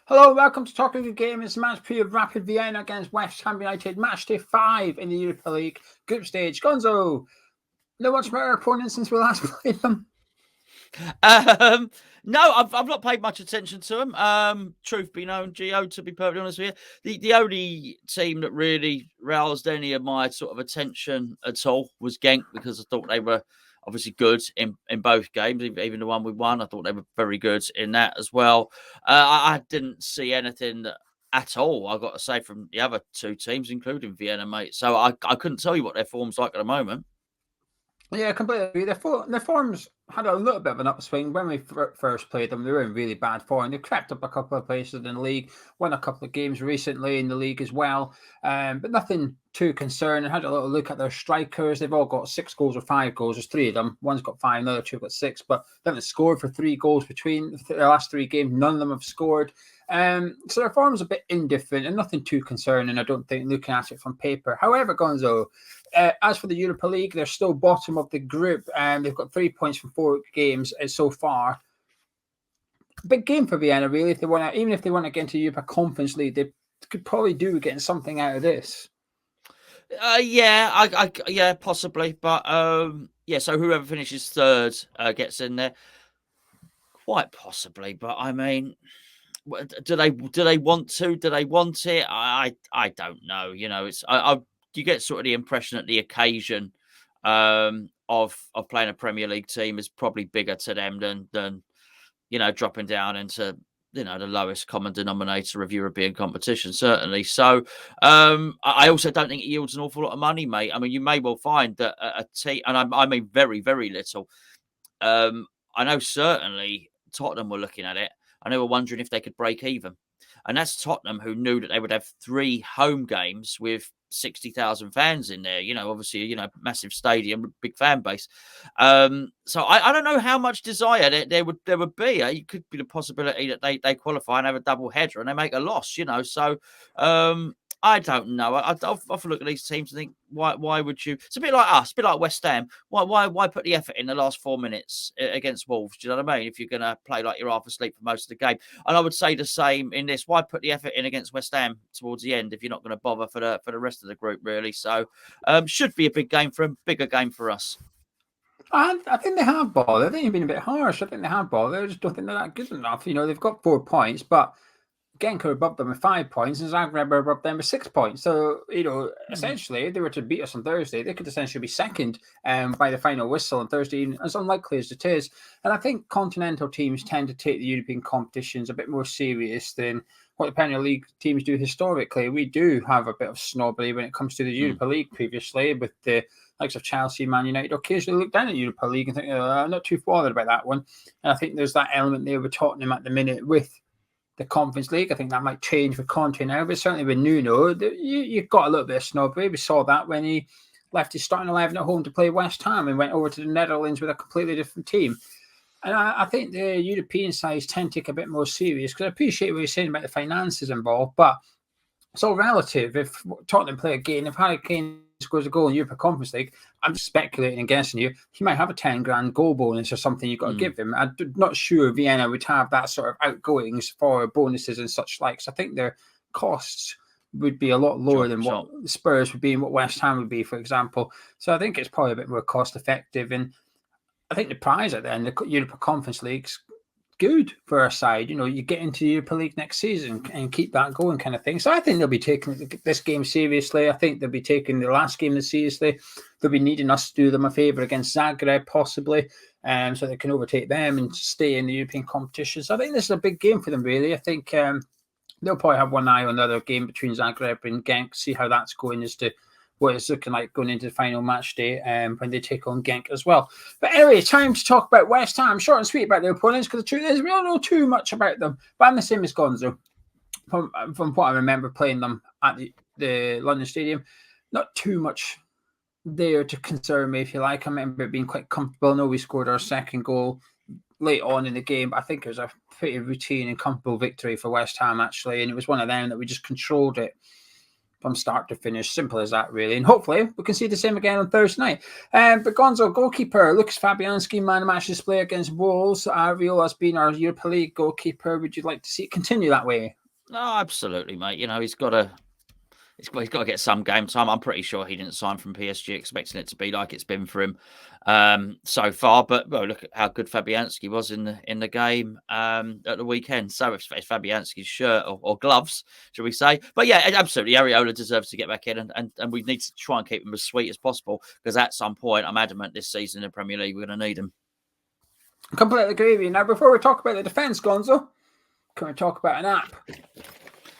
Hello, welcome to Talking the Game. It's match preview of Rapid Vienna against West Ham United, match day 5 in the Europa League group stage. Gonzo, know much about our opponents since we last played them? No, I've not paid much attention to them. Truth be known, Geo, to be perfectly honest with you, the only team that really roused any of my sort of attention at all was Genk, because I thought they were obviously good in both games. Even the one we won, I thought they were very good in that as well. I didn't see anything at all, I've got to say, from the other two teams, including Vienna, mate. So I couldn't tell you what their form's like at the moment. Yeah, completely agree. Their forms had a little bit of an upswing when we first played them. They were in really bad form. They crept up a couple of places in the league, won a couple of games recently in the league as well, but nothing too concerning. I had a little look at their strikers. They've all got 6 goals or 5 goals. There's 3 of them. One's got 5, another 2 got 6, but they haven't scored for 3 goals between the last 3 games. None of them have scored. So their form's a bit indifferent and nothing too concerning, I don't think, looking at it from paper. However, Gonzo, as for the Europa League, they're still bottom of the group, and they've got 3 points from 4 games so far. Big game for Vienna, really. If they want to, even if they want to get into Europa Conference League, they could probably do getting something out of this. Yeah, possibly, but yeah. So whoever finishes third gets in there, quite possibly. But I mean, do they want to? Do they want it? I don't know. You know, it's you get sort of the impression that the occasion of playing a Premier League team is probably bigger to them than dropping down into the lowest common denominator of European competition, certainly. So I also don't think it yields an awful lot of money, mate. I mean, you may well find that a team, and I mean very, very little. I know certainly Tottenham were looking at it, and they were wondering if they could break even. And that's Tottenham, who knew that they would have 3 home games with 60,000 fans in there. Obviously, massive stadium, big fan base. So I don't know how much desire there would be. It could be the possibility that they qualify and have a double header and they make a loss. So I don't know. I often look at these teams and think, why would you? It's a bit like us, a bit like West Ham. Why put the effort in the last 4 minutes against Wolves? Do you know what I mean? If you're going to play like you're half asleep for most of the game. And I would say the same in this. Why put the effort in against West Ham towards the end if you're not going to bother for the rest of the group, really? So should be a big game for them, bigger game for us. I think they have bothered. I think you've been a bit harsh. I think they have bothered. I just don't think they're that good enough. They've got 4 points, but Genk are above them with 5 points, and Zagreb are above them with 6 points. So, essentially, if they were to beat us on Thursday, they could essentially be second by the final whistle on Thursday, as unlikely as it is. And I think continental teams tend to take the European competitions a bit more serious than what the Premier League teams do historically. We do have a bit of snobbery when it comes to the Europa League previously, with the likes of Chelsea, Man United occasionally look down at Europa League and think, I'm not too bothered about that one. And I think there's that element there with Tottenham at the minute with the Conference League. I think that might change with Conte now, but certainly with Nuno, you've got a little bit of snobbery. We saw that when he left his starting 11 at home to play West Ham and went over to the Netherlands with a completely different team. And I think the European sides tend to take a bit more serious, because I appreciate what you're saying about the finances involved, but it's all relative. If Tottenham play a game, if Harry Kane scores a goal in Europa Conference League, I'm just speculating and guessing you, he might have a 10 grand goal bonus or something you've got to give him. I'm not sure Vienna would have that sort of outgoings for bonuses and such like. So I think their costs would be a lot lower than what Spurs would be and what West Ham would be, for example. So I think it's probably a bit more cost effective. And I think the prize at the end, the Europa Conference League's good for our side. You get into the Europa League next season and keep that going, kind of thing. So I think they'll be taking this game seriously. I think they'll be taking the last game seriously. They'll be needing us to do them a favour against Zagreb, possibly, so they can overtake them and stay in the European competition. So I think this is a big game for them, really. I think they'll probably have one eye on the other game between Zagreb and Genk, see how that's going as to what it's looking like going into the final match day when they take on Genk as well. But anyway, time to talk about West Ham. Short and sweet about their opponents, because the truth is we don't know too much about them. But I'm the same as Gonzo. From what I remember playing them at the London Stadium, not too much there to concern me, if you like. I remember it being quite comfortable. I know we scored our second goal late on in the game, but I think it was a pretty routine and comfortable victory for West Ham, actually. And it was one of them that we just controlled it from start to finish. Simple as that, really. And hopefully we can see the same again on Thursday night. But Gonzo, goalkeeper, Lucas Fabianski, man of match display against Wolves. Viola's been our Europa League goalkeeper. Would you like to see it continue that way? No, absolutely, mate. He's got to get some game time. I'm pretty sure he didn't sign from PSG expecting it to be like it's been for him so far. But look at how good Fabianski was in the game at the weekend. So it's Fabianski's shirt or gloves, should we say? But yeah, absolutely, Areola deserves to get back in, and we need to try and keep him as sweet as possible, because at some point, I'm adamant this season in the Premier League, we're going to need him. I completely agree with you. Now, before we talk about the defence, Gonzo, can we talk about an app? Can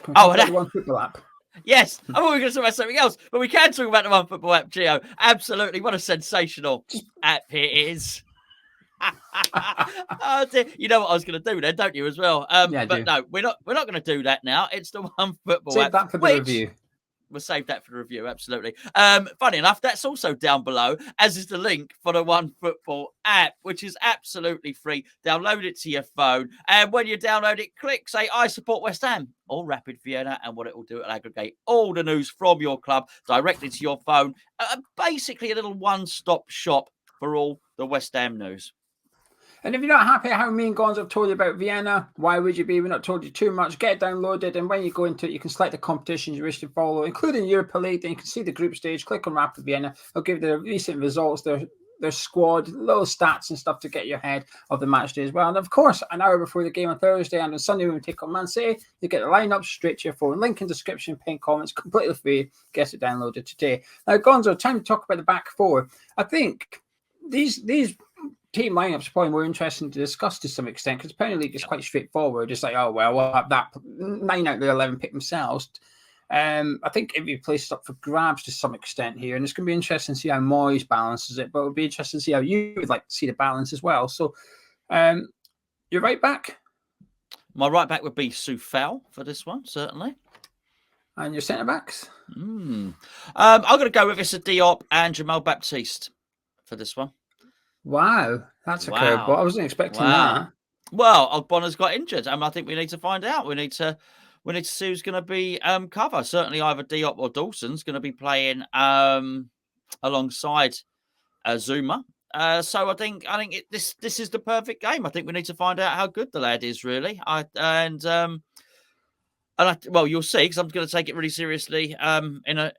we talk about the One Football app? Yes, I thought we were going to talk about something else, but we can talk about the One Football app, Geo. Absolutely, what a sensational app it is. Oh, dear. You know what I was going to do there, don't you, as well? But no, we're not going to do that now. It's the One Football app. Save that for the review. We'll save that for the review, absolutely. Funny enough, that's also down below, as is the link for the One Football app, which is absolutely free. Download it to your phone, and when you download it, click, say, I support West Ham or Rapid Vienna, and what it will do, it'll aggregate all the news from your club directly to your phone. Basically, a little one-stop shop for all the West Ham news. And if you're not happy how me and Gonzo have told you about Vienna, why would you be? We've not told you too much. Get it downloaded, and when you go into it, you can select the competitions you wish to follow, including Europa League. Then you can see the group stage. Click on Rapid Vienna. It'll give you the recent results, their squad, little stats and stuff to get you ahead of the match day as well. And of course, an hour before the game on Thursday and on Sunday when we take on Man City, you get the lineup straight to your phone. Link in description, pin comments, completely free. Get it downloaded today. Now, Gonzo, time to talk about the back four. I think these team lineups are probably more interesting to discuss to some extent, because the Premier League is quite straightforward. It's like, oh, well, we'll have that 9 out of the 11 pick themselves. I think every place is up for grabs to some extent here, and it's going to be interesting to see how Moyes balances it, but it'll be interesting to see how you would like to see the balance as well. So, your right back? My right back would be Soufal for this one, certainly. And your centre backs? I'm going to go with Issa Diop and Jamal Baptiste for this one. Wow, that's a curveball. I wasn't expecting that. Well, Ogbonna's got injured, and I think we need to find out. We need to see who's going to be cover. Certainly, either Diop or Dawson's going to be playing alongside Zuma. So I think this is the perfect game. I think we need to find out how good the lad is, really. Well, you'll see, because I'm going to take it really seriously in a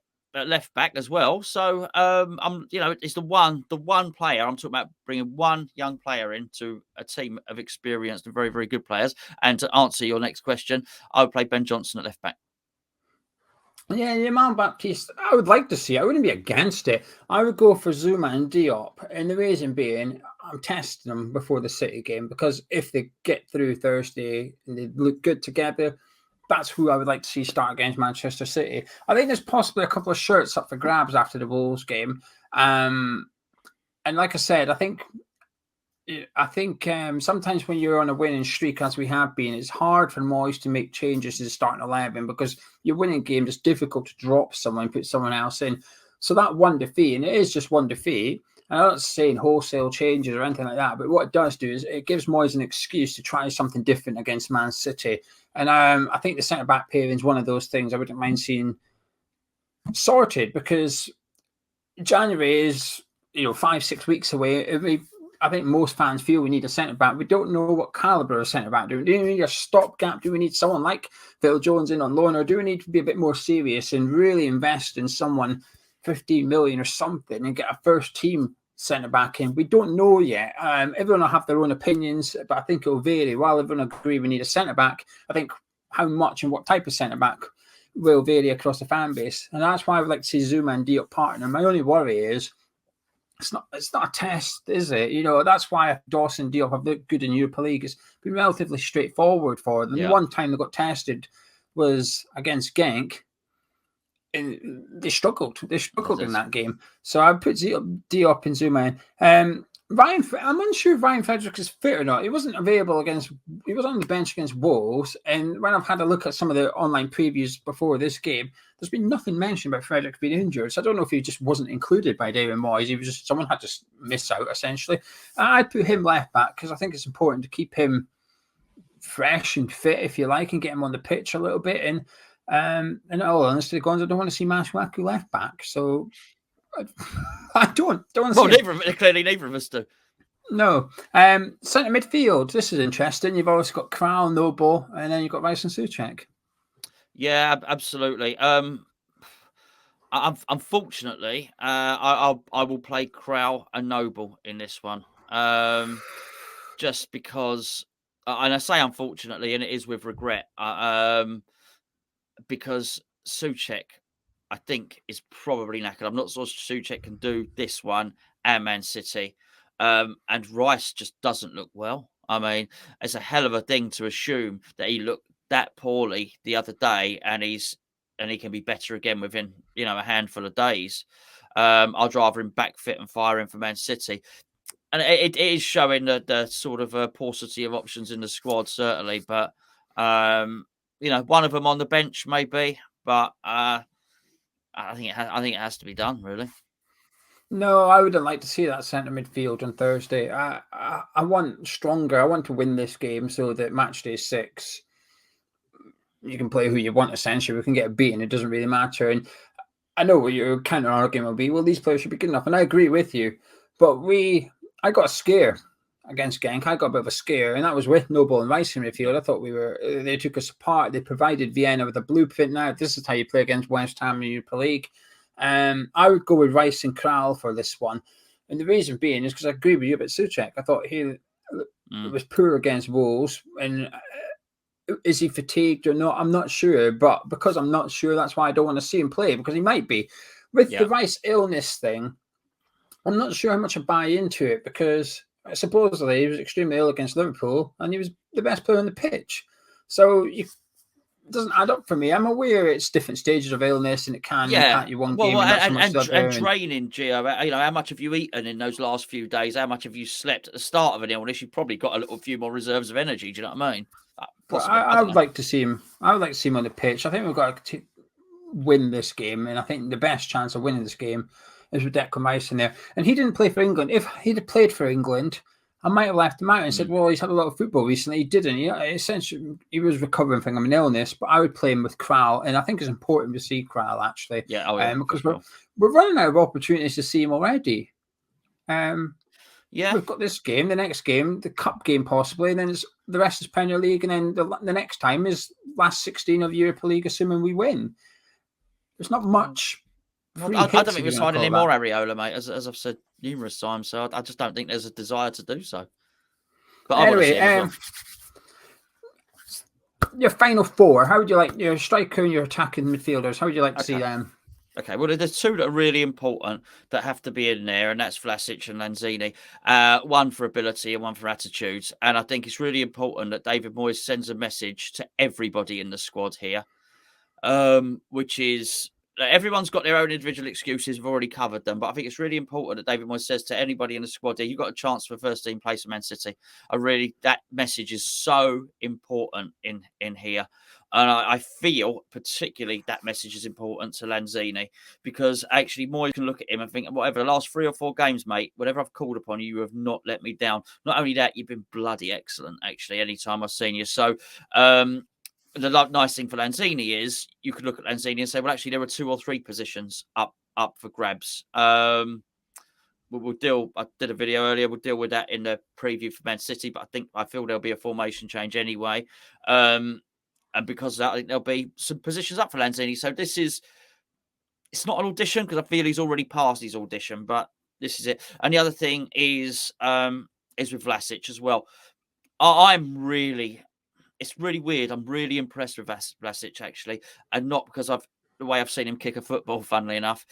left back as well. So it's the one player I'm talking about, bringing one young player into a team of experienced and very, very good players. And to answer your next question, I would play Ben Johnson at left back. Yeah, Jamal Baptiste, I would like to see. I wouldn't be against it. I would go for Zuma and Diop, and the reason being, I'm testing them before the City game, because if they get through Thursday and they look good together, that's who I would like to see start against Manchester City. I think there's possibly a couple of shirts up for grabs after the Wolves game. And like I said, I think sometimes when you're on a winning streak, as we have been, it's hard for Moyes to make changes to the starting 11, because you're winning games. It's difficult to drop someone and put someone else in. So that one defeat, and it is just one defeat, and I'm not saying wholesale changes or anything like that, but what it does do is it gives Moyes an excuse to try something different against Man City. And I think the centre-back pairing is one of those things I wouldn't mind seeing sorted, because January is 5-6 weeks away. I think most fans feel we need a centre-back. We don't know what calibre of centre-back. Do we need a stopgap? Do we need someone like Phil Jones in on loan? Or do we need to be a bit more serious and really invest in someone 15 million or something and get a first-team centre-back in? We don't know yet. Everyone will have their own opinions, but I think it will vary. While everyone agree we need a centre-back, I think how much and what type of centre-back will vary across the fan base. And that's why I would like to see Zuma and Diop partner. My only worry is it's not a test, is it? That's why Dawson and Diop have looked good in Europa League. It's been relatively straightforward for them. Yeah. The one time they got tested was against Genk, and they struggled. They struggled in that game. So I put Diop and Zuma in. I'm unsure if Ryan Frederick is fit or not. He wasn't available he was on the bench against Wolves. And when I've had a look at some of the online previews before this game, there's been nothing mentioned about Frederick being injured. So I don't know if he just wasn't included by David Moyes. He was just, someone had to miss out, essentially. I'd put him left back, because I think it's important to keep him fresh and fit, if you like, and get him on the pitch a little bit. And In all honesty, Gonzo, I don't want to see Masuaku left back. So I don't want to Well, see him. clearly neither of us do. No. Centre midfield. This is interesting. You've always got Kral, Noble, and then you've got Rice and Souček. Yeah, absolutely. Unfortunately, I will play Kral and Noble in this one. Just because, and I say unfortunately, and it is with regret, because Souček, I think, is probably knackered. I'm not sure Souček can do this one and Man City. And Rice just doesn't look well. I mean, it's a hell of a thing to assume that he looked that poorly the other day, and he can be better again within a handful of days. I'd rather him back fit and firing for Man City. And it is showing the sort of paucity of options in the squad, certainly. But one of them on the bench, maybe. But I think it has to be done, really. No, I wouldn't like to see that centre midfield on Thursday. I want stronger. I want to win this game so that match day 6, you can play who you want, essentially. We can get beaten. It doesn't really matter. And I know what your counter argument will be. Well, these players should be good enough. And I agree with you. But I got a scare against Genk. I got a bit of a scare. And that was with Noble and Rice in midfield. I thought they took us apart. They provided Vienna with a blueprint. Now, this is how you play against West Ham in the Europa League. I would go with Rice and Kral for this one. And the reason being is because I agree with you about Souček. I thought he was poor against Wolves. And is he fatigued or not? I'm not sure. But because I'm not sure, that's why I don't want to see him play, because he might be. With the Rice illness thing, I'm not sure how much I buy into it, because supposedly he was extremely ill against Liverpool and he was the best player on the pitch. So it doesn't add up for me. I'm aware it's different stages of illness and it can impact you one game and not so much and training, Geo. How much have you eaten in those last few days? How much have you slept at the start of an illness? You've probably got a few more reserves of energy. Do you know what I mean? I would like to see him. I would like to see him on the pitch. I think we've got to win this game, and I think the best chance of winning this game is with Declan Rice in there. And he didn't play for England. If he'd have played for England, I might have left him out and said, well, he's had a lot of football recently. He didn't. Essentially, he was recovering from an illness, but I would play him with Kral. And I think it's important to see Kral, actually. Because we're running out of opportunities to see him already. We've got this game, the next game, the cup game possibly, and then the rest is Premier League, and then the next time is last 16 of Europa League, assuming we win. There's not much. I don't think we're signing any more Areola, mate, as I've said numerous times. So I just don't think there's a desire to do so. But anyway, your final 4, how would you like your striker and your attacking midfielders? How would you like to see them? Okay, well, there's 2 that are really important that have to be in there, and that's Vlasic and Lanzini. One for ability and one for attitude. And I think it's really important that David Moyes sends a message to everybody in the squad here, which is everyone's got their own individual excuses. We've already covered them, but I think it's really important that David Moyes says to anybody in the squad, you've got a chance for first team place for Man City. That message is so important in here. And I feel particularly that message is important to Lanzini, because actually Moyes can look at him and think, whatever, the last 3 or 4 games, mate, whatever I've called upon you, you have not let me down. Not only that, you've been bloody excellent, actually, anytime I've seen you. So the nice thing for Lanzini is you could look at Lanzini and say, well, actually, there were 2 or 3 positions up for grabs. We'll deal. I did a video earlier. We'll deal with that in the preview for Man City, but I feel there'll be a formation change anyway. And because of that, I think there'll be some positions up for Lanzini. So it's not an audition, because I feel he's already passed his audition, but this is it. And the other thing is with Vlasic as well. It's really weird. I'm really impressed with Vlasic, actually, and not because the way I've seen him kick a football, funnily enough.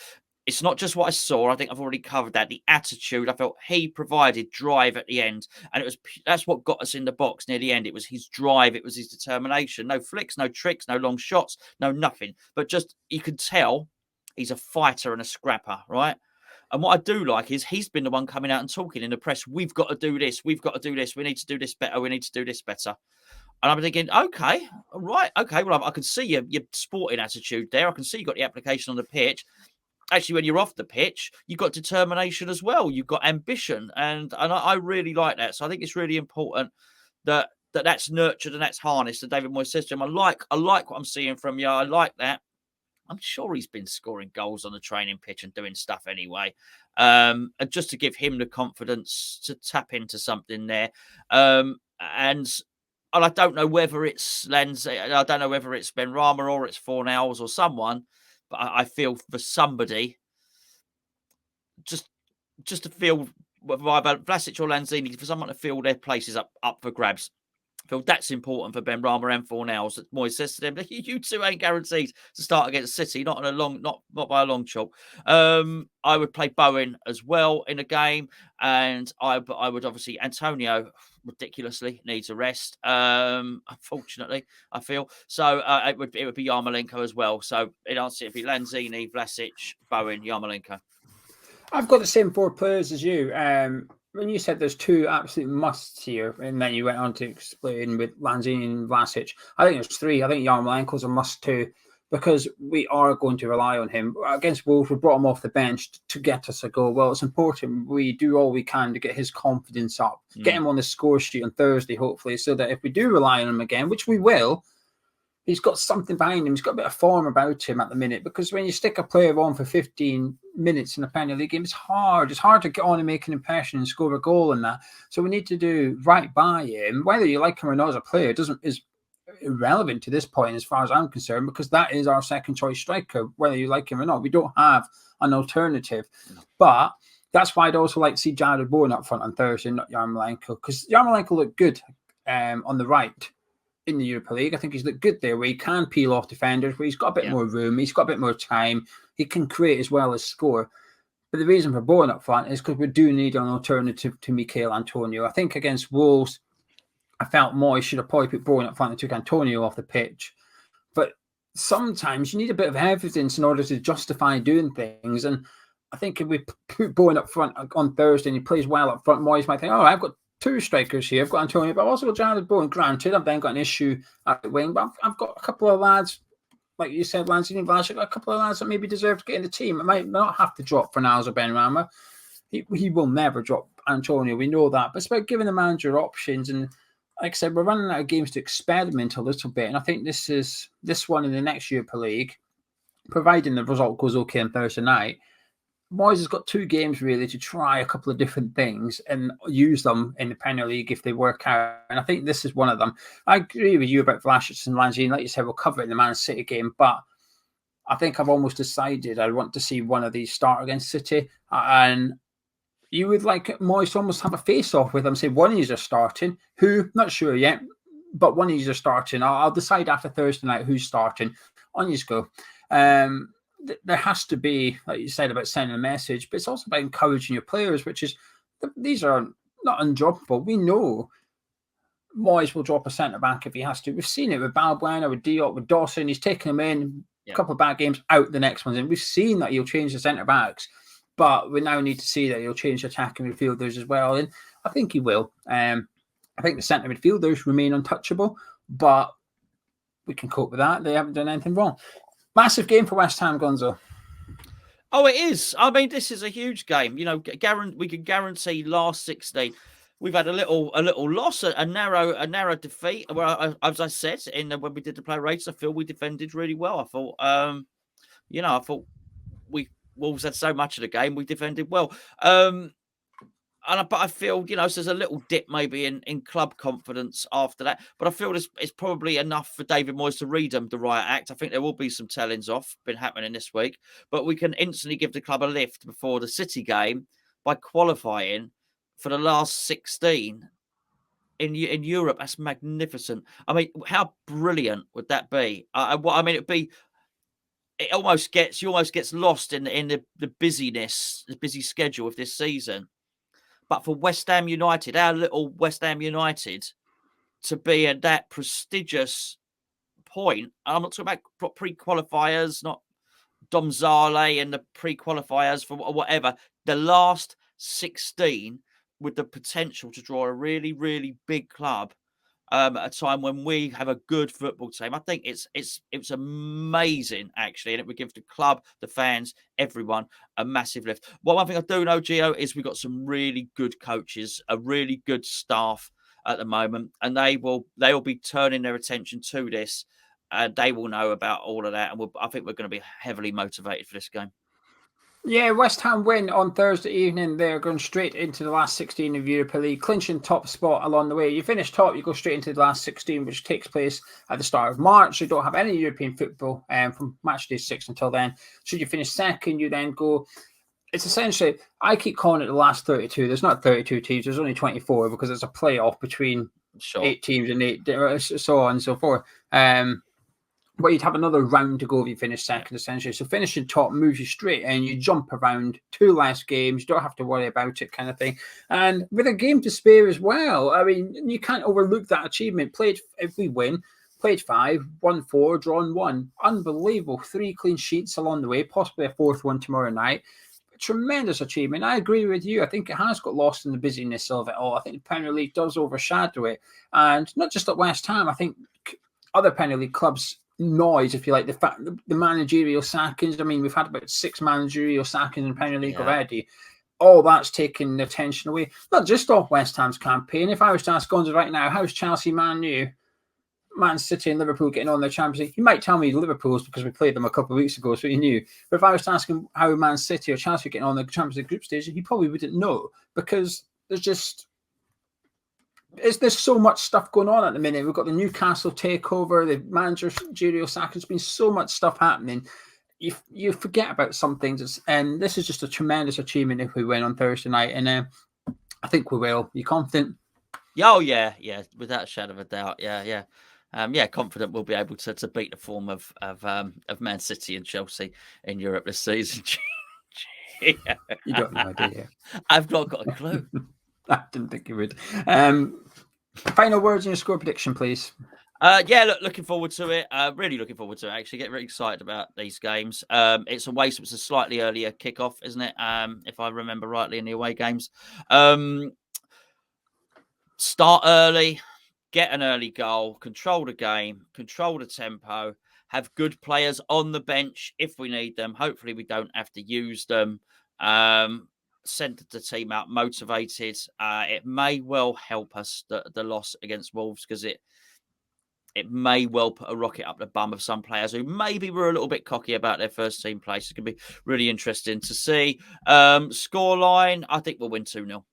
It's not just what I saw. I think I've already covered that. The attitude, I felt he provided drive at the end. And that's what got us in the box near the end. It was his drive. It was his determination. No flicks, no tricks, no long shots, no nothing. But just, you could tell he's a fighter and a scrapper, right? And what I do like is he's been the one coming out and talking in the press. We've got to do this. We've got to do this. We need to do this better. We need to do this better. And I'm thinking, okay, right. Okay, well, I can see your sporting attitude there. I can see you got the application on the pitch. Actually, when you're off the pitch, you've got determination as well. You've got ambition. And I really like that. So I think it's really important that that's nurtured and that's harnessed the David Moyes system. I like what I'm seeing from you. I like that. I'm sure he's been scoring goals on the training pitch and doing stuff anyway. And just to give him the confidence to tap into something there. And I don't know whether it's I don't know whether it's Benrahma or it's Fornals or someone, but I feel for somebody just to feel either Vlasic or Lanzini, for someone to feel their places up for grabs. I feel that's important for Benrahma and Fornals. That Moyes says to them, you two ain't guaranteed to start against City, not by a long chalk. I would play Bowen as well in a game, and I would obviously Antonio ridiculously needs a rest. Unfortunately, I feel so. It would be Yarmolenko as well. So in answer, it'd be Lanzini, Vlasic, Bowen, Yarmolenko. I've got the same 4 players as you. When you said there's 2 absolute musts here, and then you went on to explain with Lanzini and Vlasic, I think there's 3. I think Yarmolenko's a must too, because we are going to rely on him. Against Wolves, we brought him off the bench to get us a goal. Well, it's important we do all we can to get his confidence up, get him on the score sheet on Thursday, hopefully, so that if we do rely on him again, which we will, he's got something behind him. He's got a bit of form about him at the minute, because when you stick a player on for 15 minutes in a Premier League game, it's hard. It's hard to get on and make an impression and score a goal in that. So we need to do right by him. Whether you like him or not as a player is irrelevant to this point as far as I'm concerned, because that is our second choice striker, whether you like him or not. We don't have an alternative. But that's why I'd also like to see Jared Bowen up front on Thursday, not Yarmolenko, because Yarmolenko looked good on the right in the Europa League. I think he's looked good there, where he can peel off defenders, where he's got a bit more room, he's got a bit more time, he can create as well as score. But the reason for Bowen up front is because we do need an alternative to Michail Antonio. I think against Wolves, I felt Moyes should have probably put Bowen up front and took Antonio off the pitch. But sometimes you need a bit of evidence in order to justify doing things. And I think if we put Bowen up front on Thursday and he plays well up front, Moyes might think, oh, I've got 2 strikers here. I've got Antonio, but I've also got Jared Bowen. Granted, I've then got an issue at the wing, but I've got a couple of lads, like you said, Lanzini and Vlasic, a couple of lads that maybe deserve to get in the team. It might not have to drop for Niles or Benrahma. He will never drop Antonio. We know that. But it's about giving the manager options. And like I said, we're running out of games to experiment a little bit. And I think this one in the next Europa League, providing the result goes okay on Thursday night, Moyes has got 2 games really to try a couple of different things and use them in the Premier League if they work out. And I think this is one of them. I agree with you about Vlasic and Lanzini. Like you said, we'll cover it in the Man City game, but I think I've almost decided I want to see one of these start against City. And you would like Moyes to almost have a face-off with them, say one of these are starting, who, not sure yet, but one of these are starting. I'll decide after Thursday night who's starting. On you go. There has to be, like you said, about sending a message, but it's also about encouraging your players, which is, these are not undroppable. We know Moyes will drop a centre-back if he has to. We've seen it with Balbuena, with Diop, with Dawson. He's taken them in, a couple of bad games, out the next ones. And we've seen that he'll change the centre-backs, but we now need to see that he'll change the attacking midfielders as well. And I think he will. I think the centre midfielders remain untouchable, but we can cope with that. They haven't done anything wrong. Massive game for West Ham, Gonzo. Oh, it is. I mean, this is a huge game. You know, we can guarantee last 16. We've had a little loss, a narrow defeat. Well, as I said when we did the play rates, I feel we defended really well. I thought, I thought Wolves had so much of the game, we defended well. But I feel, so there's a little dip maybe in club confidence after that. But I feel it's probably enough for David Moyes to read them the right act. I think there will be some tellings off, been happening this week. But we can instantly give the club a lift before the City game by qualifying for the last 16 in Europe. That's magnificent. I mean, how brilliant would that be? It'd be... you almost gets lost in the busyness, the busy schedule of this season. But for West Ham United, our little West Ham United, to be at that prestigious point, I'm not talking about pre-qualifiers, not Domzale and the pre-qualifiers for whatever, the last 16 with the potential to draw a really, really big club at a time when we have a good football team. I think it's amazing, actually, and it would give the club, the fans, everyone a massive lift. Well, one thing I do know, Geo, is we've got some really good coaches, a really good staff, at the moment, and they will be turning their attention to this. They will know about all of that, and I think we're going to be heavily motivated for this game. Yeah, West Ham win on Thursday evening. They're going straight into the last 16 of Europa League, clinching top spot along the way. You finish top, you go straight into the last 16, which takes place at the start of March. You don't have any European football from match day 6 until then. Should you finish second, you then go. It's essentially, I keep calling it the last 32. There's not 32 teams, there's only 24 because it's a playoff between 8 teams and 8, so on and so forth. But you'd have another round to go if you finish second, essentially. So finishing top moves you straight and you jump around 2 less games. You don't have to worry about it, kind of thing. And with a game to spare as well, I mean, you can't overlook that achievement. If we win, played 5, won 4, drawn 1. Unbelievable. 3 clean sheets along the way, possibly a 4th one tomorrow night. Tremendous achievement. I agree with you. I think it has got lost in the busyness of it all. I think the Premier League does overshadow it. And not just at West Ham, I think other Premier League clubs noise, if you like, the managerial sackings. I mean, we've had about 6 managerial sackings in the Premier League already. All that's taken the attention away, not just off West Ham's campaign. If I was to ask Gonzo right now, how's Chelsea, Man U, Man City and Liverpool getting on their Champions League? He might tell me Liverpool's because we played them a couple of weeks ago, so he knew. But if I was to ask him how Man City or Chelsea are getting on the Champions League group stage, he probably wouldn't know, because there's so much stuff going on at the minute. We've got the Newcastle takeover, the managerial sack. There's been so much stuff happening. You forget about some things, and this is just a tremendous achievement if we win on Thursday night, and I think we will. You confident? Oh yeah, without a shadow of a doubt. Confident we'll be able to beat the form of Man City and Chelsea in Europe this season. You don't know, do you? I've not got a clue. I didn't think you would. Final words in your score prediction, please. Looking forward to it. Really looking forward to it. Actually, get very excited about these games. It's away, so it's a slightly earlier kickoff, isn't it? If I remember rightly, in the away games. Start early, get an early goal, control the game, control the tempo, have good players on the bench if we need them. Hopefully, we don't have to use them. Send the team out motivated. It may well help us, the loss against Wolves, because it may well put a rocket up the bum of some players who maybe were a little bit cocky about their first team place. It's going to be really interesting to see. Scoreline, I think we'll win 2-0.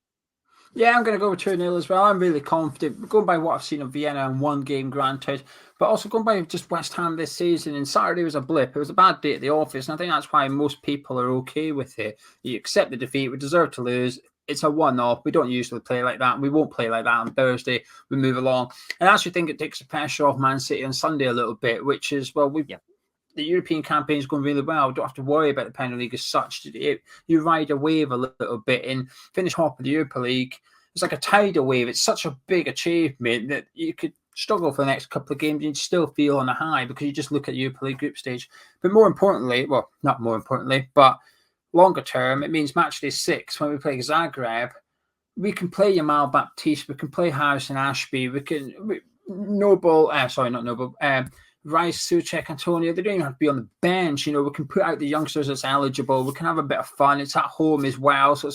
Yeah, I'm going to go with 2-0 as well. I'm really confident. Going by what I've seen of Vienna and 1 game, granted, but also going by just West Ham this season. And Saturday was a blip. It was a bad day at the office, and I think that's why most people are okay with it. You accept the defeat. We deserve to lose. It's a one-off. We don't usually play like that. We won't play like that on Thursday. We move along. And I actually think it takes the pressure off Man City on Sunday a little bit, which is, well, the European campaign is going really well. We don't have to worry about the Premier League as such. You ride a wave a little bit and finish top of the Europa League. It's like a tidal wave. It's such a big achievement that you could struggle for the next couple of games and you'd still feel on a high because you just look at the Europa League group stage. But more importantly, well, not more importantly, but longer term, it means match day 6 when we play Zagreb. We can play Yamal Baptiste. We can play Harrison Ashby. Rice, Suchek, Antonio, they don't even have to be on the bench. We can put out the youngsters that's eligible. We can have a bit of fun. It's at home as well. So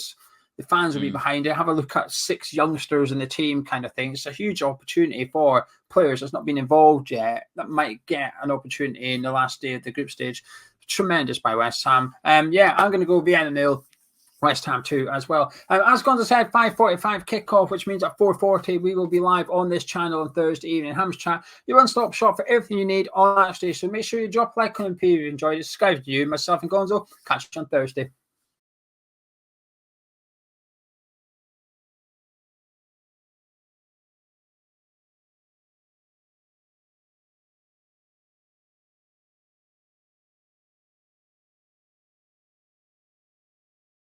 the fans will be behind it. Have a look at 6 youngsters in the team kind of thing. It's a huge opportunity for players that's not been involved yet that might get an opportunity in the last day of the group stage. Tremendous by West Ham. I'm going to go Vienna 0. West Ham 2 as well. As Gonzo said, 5:45 kickoff, which means at 4:40 we will be live on this channel on Thursday evening. Ham's Chat, your one-stop shop for everything you need on that station. So make sure you drop a like on the video if you enjoyed it. Subscribe to you, myself and Gonzo. Catch you on Thursday.